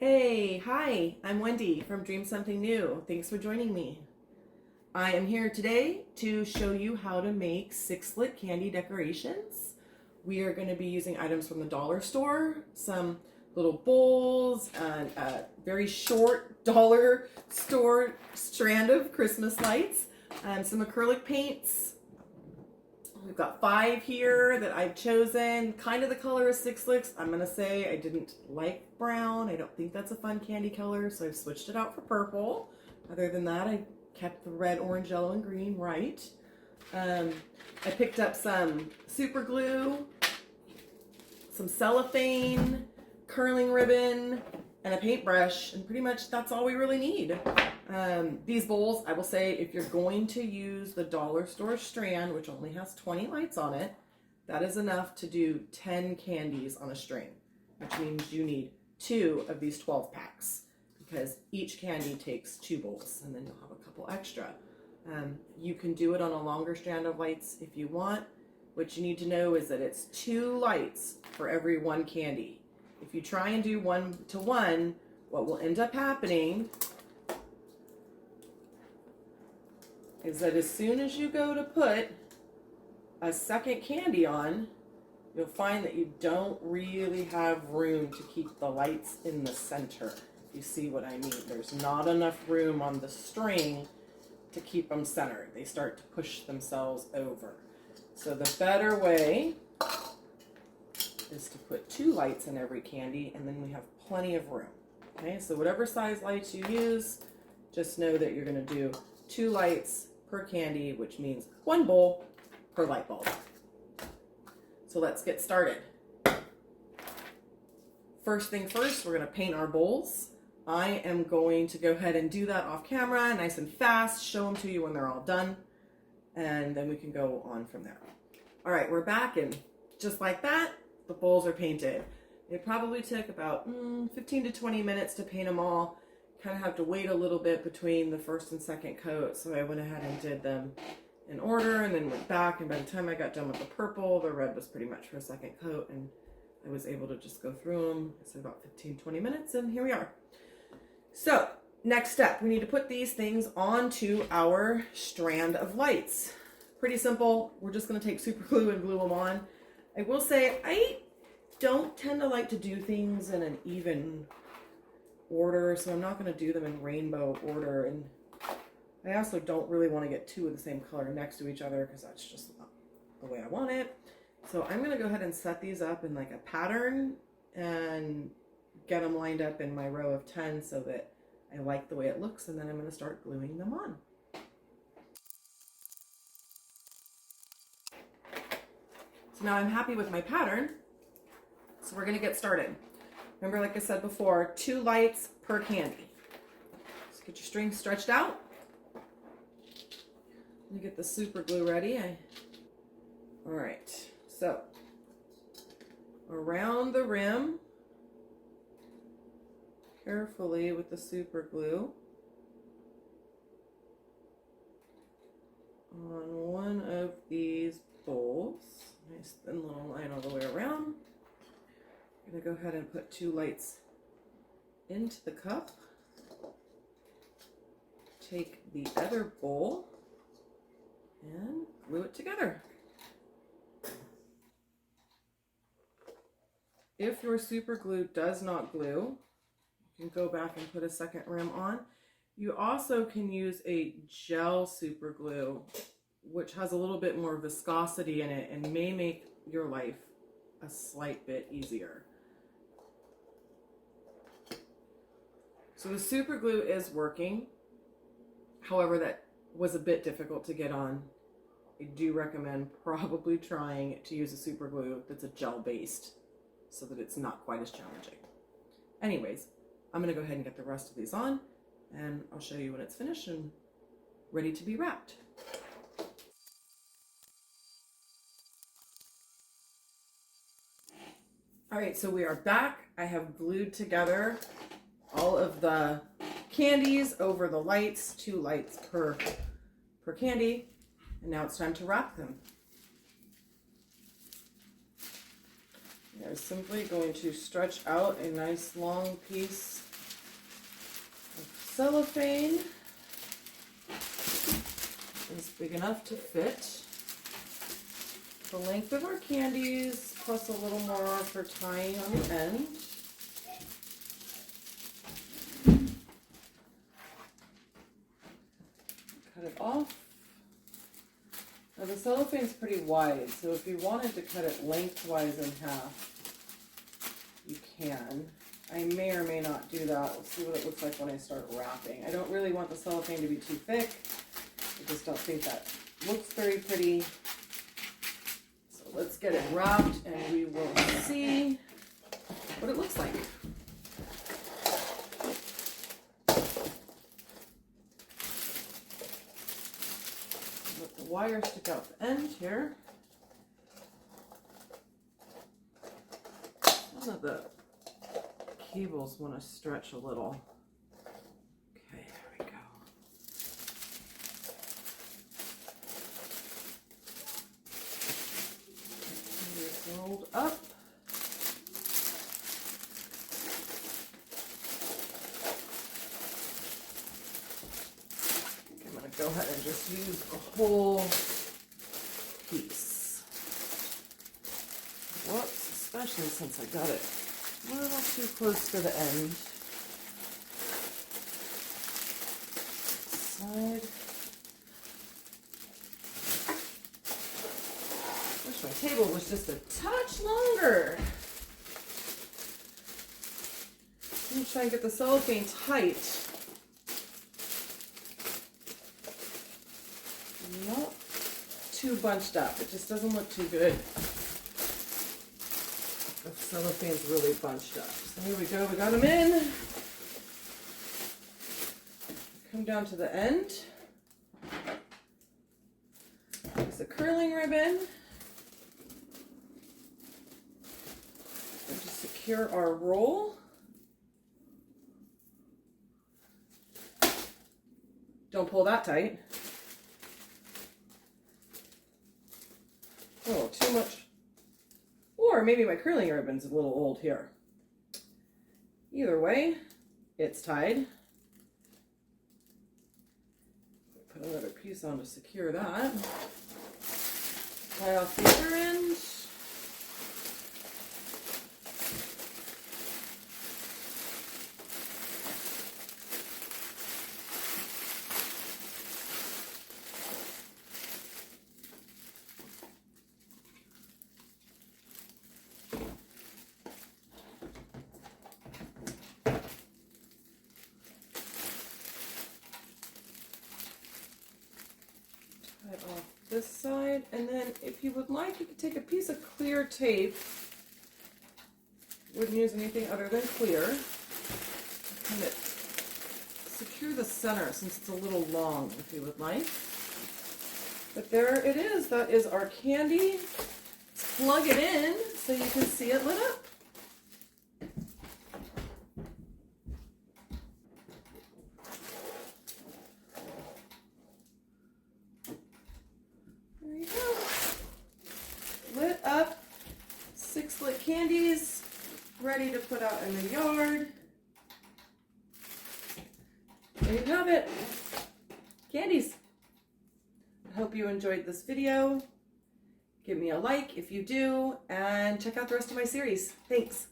Hey, hi, I'm Wendy from Dream Something New. Thanks for joining me. I am here today to show you how to make Sixlet candy decorations. We are going to be using items from the dollar store, some little bowls, and a very short dollar store strand of Christmas lights, and some acrylic paints. We've got 5 here that I've chosen. Kind of the color of Sixlet. I'm going to say I didn't like brown. I don't think that's a fun candy color, so I've switched it out for purple. Other than that, I kept the red, orange, yellow, and green right. I picked up some super glue, some cellophane, curling ribbon, and a paintbrush, and pretty much that's all we really need. These bowls, I will say, if you're going to use the dollar store strand, which only has 20 lights on it, that is enough to do 10 candies on a string, which means you need 2 of these 12 packs because each candy takes 2 bowls, and then you'll have a couple extra. You can do it on a longer strand of lights if you want. What you need to know is that it's 2 lights for every 1 candy. If you try and do 1 to 1, what will end up happening is that as soon as you go to put a second candy on, you'll find that you don't really have room to keep the lights in the center. If you see what I mean, there's not enough room on the string to keep them centered. They start to push themselves over. So the better way is to put 2 lights in every candy, and then we have plenty of room. Okay, so whatever size lights you use, just know that you're going to do 2 lights per candy, which means 1 bowl per light bulb. So let's get started. First thing first, we're going to paint our bowls. I am going to go ahead and do that off camera, nice and fast, show them to you when they're all done, and then we can go on from there. All right, we're back, and just like that, the bowls are painted. It probably took about 15 to 20 minutes to paint them all. Kind of have to wait a little bit between the first and second coat, so I went ahead and did them in order and then went back, and by the time I got done with the purple, the red was pretty much for a second coat, and I was able to just go through them. So about 15-20 minutes, and here we are. So next step, we need to put these things onto our strand of lights. Pretty simple. We're just going to take super glue and glue them on. I will say I don't tend to like to do things in an even order, so I'm not going to do them in rainbow order, and I also don't really want to get 2 of the same color next to each other because that's just not the way I want it. So I'm going to go ahead and set these up in like a pattern and get them lined up in my row of 10 so that I like the way it looks, and then I'm going to start gluing them on. So now I'm happy with my pattern, so we're going to get started. Remember, like I said before, 2 lights per candy. So get your string stretched out. Let me get the super glue ready. All right, so around the rim, carefully with the super glue, on one of these bowls. Nice thin little line all the way around. I'm going to go ahead and put 2 lights into the cup. Take the other bowl and glue it together. If your super glue does not glue, you can go back and put a second rim on. You also can use a gel super glue, which has a little bit more viscosity in it and may make your life a slight bit easier. So the super glue is working. However, that was a bit difficult to get on. I do recommend probably trying to use a super glue that's a gel based so that it's not quite as challenging. Anyways, I'm going to go ahead and get the rest of these on, and I'll show you when it's finished and ready to be wrapped. All right, so we are back. I have glued together all of the candies over the lights, 2 lights per candy, and now it's time to wrap them. You're simply going to stretch out a nice long piece cellophane is big enough to fit the length of our candies, plus a little more for tying on the end. Cut it off. Now the cellophane's pretty wide, so if you wanted to cut it lengthwise in half, you can. I may or may not do that. We'll see what it looks like when I start wrapping. I don't really want the cellophane to be too thick. I just don't think that looks very pretty. So let's get it wrapped and we will see what it looks like. Let the wire stick out the end here. Some of the cables want to stretch a little. Okay, there we go. It's rolled up. I'm going to go ahead and just use a whole piece. Whoops, especially since I got it a little too close to the end. Side. Wish my table was just a touch longer. I'm going to try and get the cellophane tight. Not too bunched up. It just doesn't look too good. The cellophane's really bunched up. So here we go, we got them in. Come down to the end. Use the curling ribbon. And just secure our roll. Don't pull that tight. Oh, too much. Or maybe my curling ribbon's a little old here. Either way, it's tied. Put another piece on to secure that. Tie off the other end. Off this side, and then if you would like, you could take a piece of clear tape. Wouldn't use anything other than clear. Kind of secure the center since it's a little long, if you would like. But there it is. That is our candy. Let's plug it in so you can see it lit up. There you go. Lit up Sixlet candies, ready to put out in the yard. There you have it. Candies. I hope you enjoyed this video. Give me a like if you do, and check out the rest of my series. Thanks.